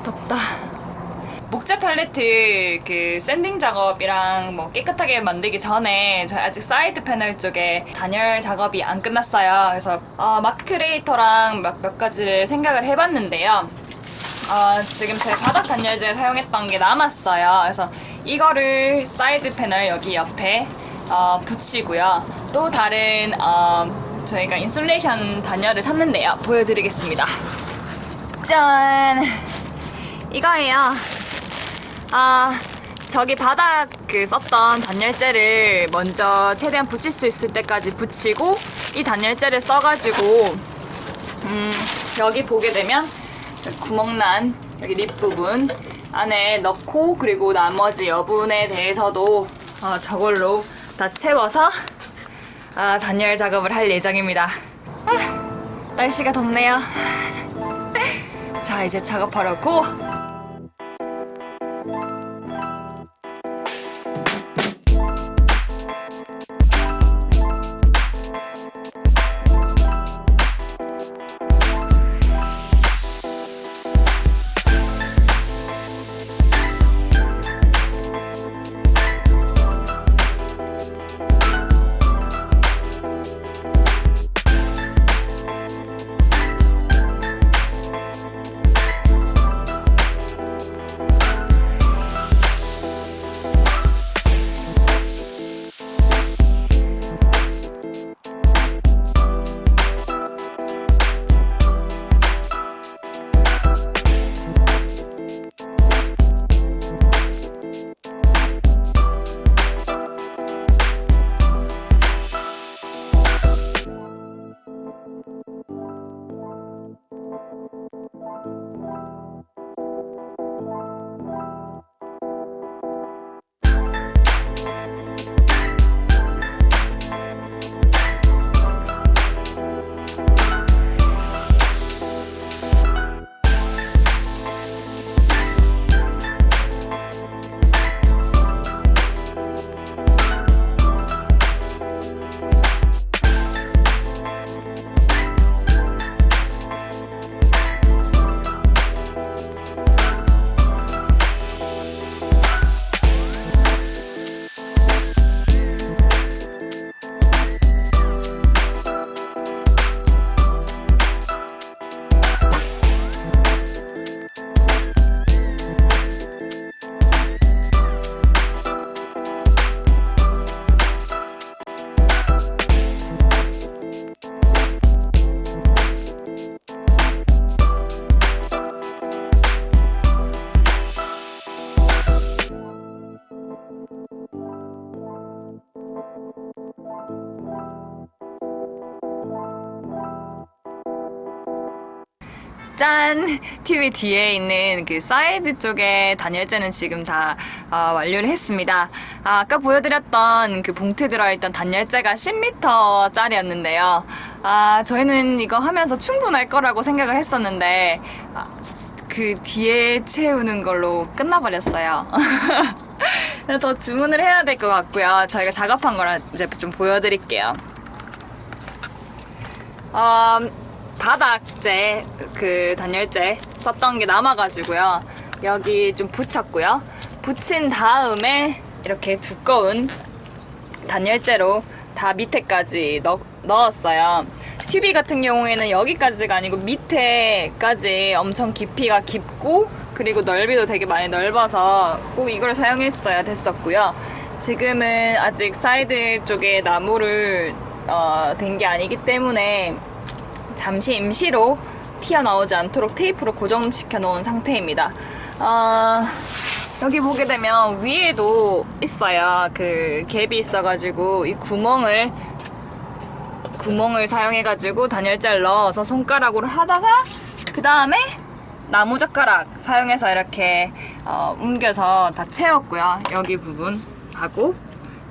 덥다. 목재 팔레트 그 샌딩 작업이랑 뭐 깨끗하게 만들기 전에 저희 아직 사이드 패널 쪽에 단열 작업이 안 끝났어요. 그래서 마크 크리에이터랑 몇 가지를 생각을 해봤는데요. 지금 제 바닥 단열재 사용했던 게 남았어요. 그래서 이거를 사이드 패널 여기 옆에 붙이고요. 또 다른 저희가 인슐레이션 단열을 샀는데요. 보여드리겠습니다. 짠! 이거예요. 저기 바닥 썼던 단열재를 먼저 최대한 붙일 수 있을 때까지 붙이고 이 단열재를 써가지고 여기 보게 되면 구멍난 여기 립 부분 안에 넣고, 그리고 나머지 여분에 대해서도 저걸로 다 채워서 단열 작업을 할 예정입니다. 날씨가 덥네요. 자, 이제 작업하려고. 짠! TV 뒤에 있는 그 사이드 쪽에 단열재는 지금 다 완료를 했습니다. 아까 보여드렸던 그 봉투에 들어있던 단열재가 10m짜리였는데요. 저희는 이거 하면서 충분할 거라고 생각을 했었는데 그 뒤에 채우는 걸로 끝나버렸어요. 더 주문을 해야 될 것 같고요. 저희가 작업한 거라 이제 좀 보여드릴게요. 바닥재 그 단열재 썼던 게 남아가지고요. 여기 좀 붙였고요. 붙인 다음에 이렇게 두꺼운 단열재로 다 밑에까지 넣었어요. 튜비 같은 경우에는 여기까지가 아니고 밑에까지 엄청 깊이가 깊고, 그리고 넓이도 되게 많이 넓어서 꼭 이걸 사용했어야 됐었고요. 지금은 아직 사이드 쪽에 나무를 댄 게 아니기 때문에 잠시 임시로 튀어나오지 않도록 테이프로 고정시켜 놓은 상태입니다. 여기 보게 되면 위에도 있어요. 그 갭이 있어가지고 이 구멍을 사용해가지고 단열재를 넣어서 손가락으로 하다가 그 다음에 나무젓가락 사용해서 이렇게 옮겨서 다 채웠고요. 여기 부분하고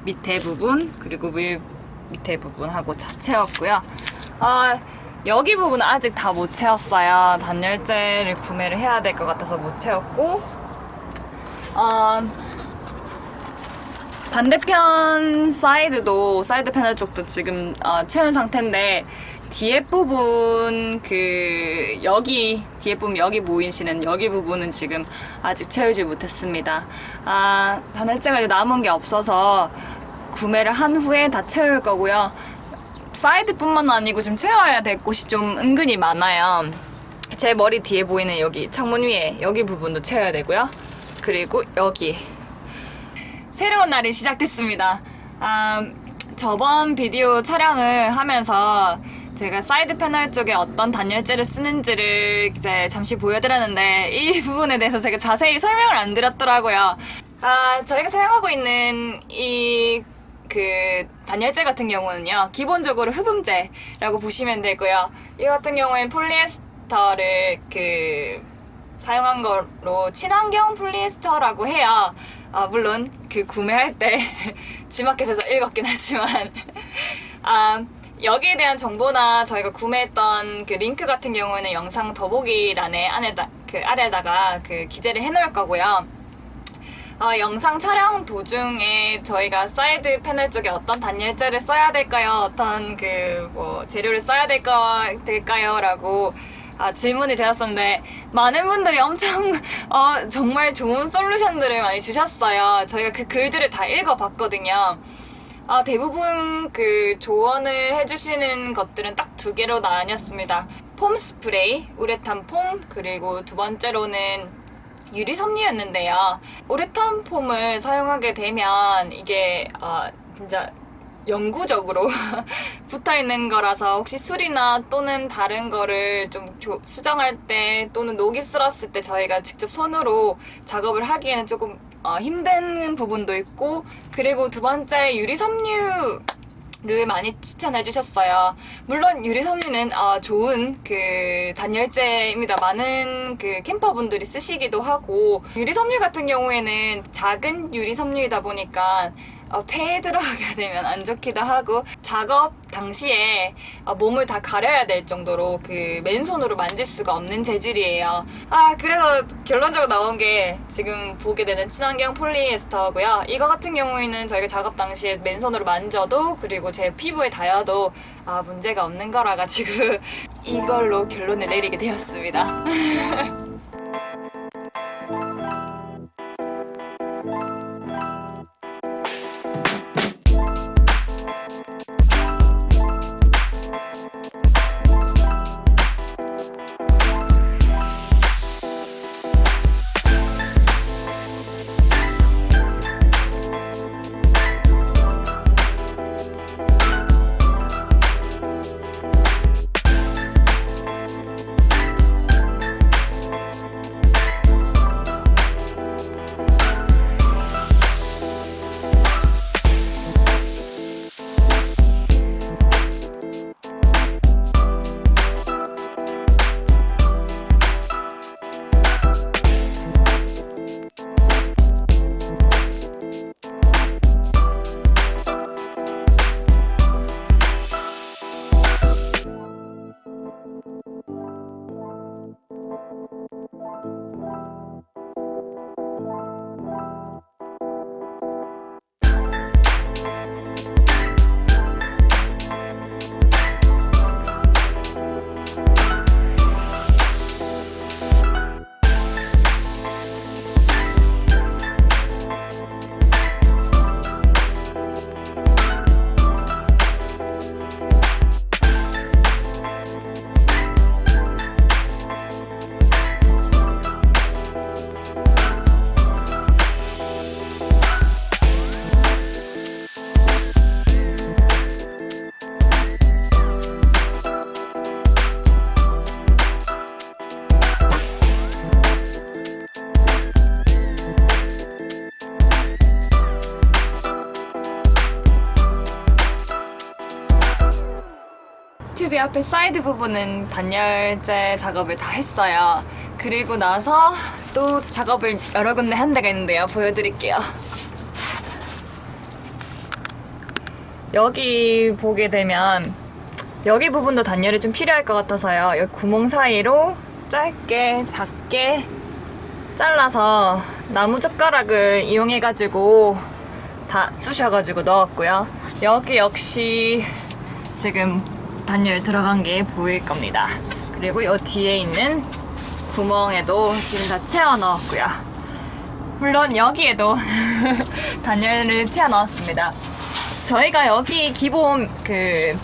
밑에 부분, 그리고 밑에 부분하고 다 채웠고요. 여기 부분은 아직 다 못 채웠어요. 단열재를 구매를 해야 될 것 같아서 못 채웠고, 반대편 사이드 패널 쪽도 지금 채운 상태인데, 뒤에 부분 여기 보이시는 여기 부분은 지금 아직 채우지 못했습니다. 단열재가 이제 남은 게 없어서 구매를 한 후에 다 채울 거고요. 사이드뿐만 아니고 좀 채워야 될 곳이 좀 은근히 많아요. 제 머리 뒤에 보이는 여기 창문 위에 여기 부분도 채워야 되고요. 그리고 여기 새로운 날이 시작됐습니다. 저번 비디오 촬영을 하면서 제가 사이드 패널 쪽에 어떤 단열재를 쓰는지를 이제 잠시 보여드렸는데 이 부분에 대해서 제가 자세히 설명을 안 드렸더라고요. 저희가 사용하고 있는 이 단열재 같은 경우는요, 기본적으로 흡음재라고 보시면 되고요. 이 같은 경우엔 폴리에스터를 사용한 거로 친환경 폴리에스터라고 해요. 물론 구매할 때 지마켓에서 읽었긴 하지만 여기에 대한 정보나 저희가 구매했던 링크 같은 경우에는 영상 더보기란에 아래다가 기재를 해놓을 거고요. 영상 촬영 도중에 저희가 사이드 패널 쪽에 어떤 단열재를 써야 될까요? 어떤 재료를 써야 될까요? 라고 질문이 되었었는데 많은 분들이 엄청 정말 좋은 솔루션들을 많이 주셨어요. 저희가 그 글들을 다 읽어봤거든요. 대부분 조언을 해주시는 것들은 딱 두 개로 나뉘었습니다. 폼 스프레이, 우레탄 폼, 그리고 두 번째로는 유리 섬유였는데요. 우레탄 폼을 사용하게 되면 이게 진짜 영구적으로 붙어있는 거라서 혹시 술이나 또는 다른 거를 좀 수정할 때 또는 녹이 슬었을 때 저희가 직접 손으로 작업을 하기에는 조금 힘든 부분도 있고, 그리고 두 번째 유리 섬유를 많이 추천해 주셨어요. 물론 유리 섬유는 좋은 단열재입니다. 많은 캠퍼분들이 쓰시기도 하고, 유리 섬유 같은 경우에는 작은 유리 섬유이다 보니까 폐에 들어가게 되면 안 좋기도 하고, 작업 당시에 몸을 다 가려야 될 정도로 맨손으로 만질 수가 없는 재질이에요. 그래서 결론적으로 나온 게 지금 보게 되는 친환경 폴리에스터고요. 이거 같은 경우에는 저희가 작업 당시에 맨손으로 만져도, 그리고 제 피부에 닿아도 문제가 없는 거라 가지고 이걸로 결론을 내리게 되었습니다. 튜브 앞에 사이드 부분은 단열재 작업을 다 했어요. 그리고 나서 또 작업을 여러 군데 한 데가 있는데요. 보여드릴게요. 여기 보게 되면 여기 부분도 단열이 좀 필요할 것 같아서요. 여기 구멍 사이로 짧게 작게 잘라서 나무 젓가락을 이용해가지고 다 쑤셔가지고 넣었고요. 여기 역시 지금 단열 들어간 게 보일 겁니다. 그리고 이 뒤에 있는 구멍에도 지금 다 채워 넣었고요. 물론 여기에도 단열을 채워 넣었습니다. 저희가 여기 기본 그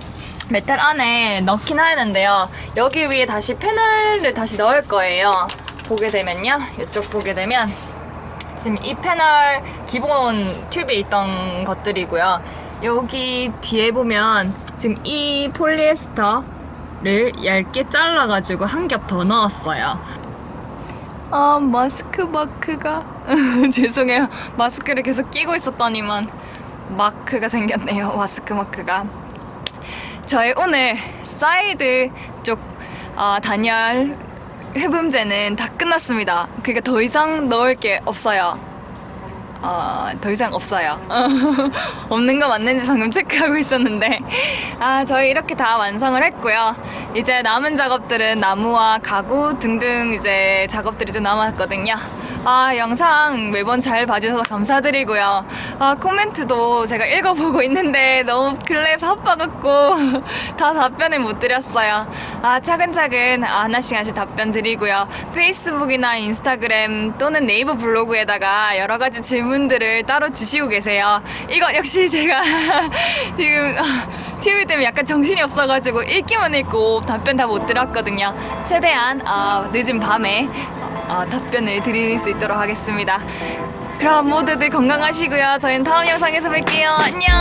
메탈 안에 넣긴 하는데요. 여기 위에 다시 패널을 다시 넣을 거예요. 보게 되면요. 이쪽 보게 되면 지금 이 패널 기본 튜브에 있던 것들이고요. 여기 뒤에 보면 지금 이 폴리에스터를 얇게 잘라가지고 한 겹 더 넣었어요. 마스크 마크가 죄송해요. 마스크를 계속 끼고 있었더니만 마크가 생겼네요. 마스크 마크가. 저희 오늘 사이드 쪽 단열 흡음재는 다 끝났습니다. 그러니까 더 이상 넣을 게 없어요. 더 이상 없어요. 없는 거 맞는지 방금 체크하고 있었는데 저희 이렇게 다 완성을 했고요. 이제 남은 작업들은 나무와 가구 등등 이제 작업들이 좀 남았거든요. 영상 매번 잘 봐주셔서 감사드리고요. 코멘트도 제가 읽어보고 있는데 너무 근래 바빠갖고 다 답변을 못 드렸어요. 차근차근 하나씩 답변 드리고요. 페이스북이나 인스타그램 또는 네이버 블로그에다가 여러 가지 질문들을 따로 주시고 계세요. 이건 역시 제가 지금 TV 때문에 약간 정신이 없어가지고 읽기만 읽고 답변 다 못 드렸거든요. 최대한 늦은 밤에 답변을 드릴 수 있도록 하겠습니다. 그럼 모두들 건강하시고요. 저희는 다음 영상에서 뵐게요. 안녕.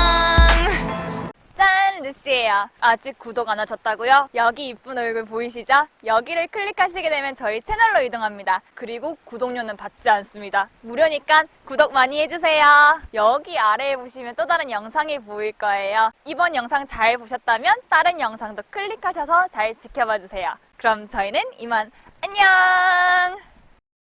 짠! 루시예요. 아직 구독 안 하셨다고요? 여기 이쁜 얼굴 보이시죠? 여기를 클릭하시게 되면 저희 채널로 이동합니다. 그리고 구독료는 받지 않습니다. 무료니까 구독 많이 해주세요. 여기 아래에 보시면 또 다른 영상이 보일 거예요. 이번 영상 잘 보셨다면 다른 영상도 클릭하셔서 잘 지켜봐 주세요. 그럼 저희는 이만 안녕!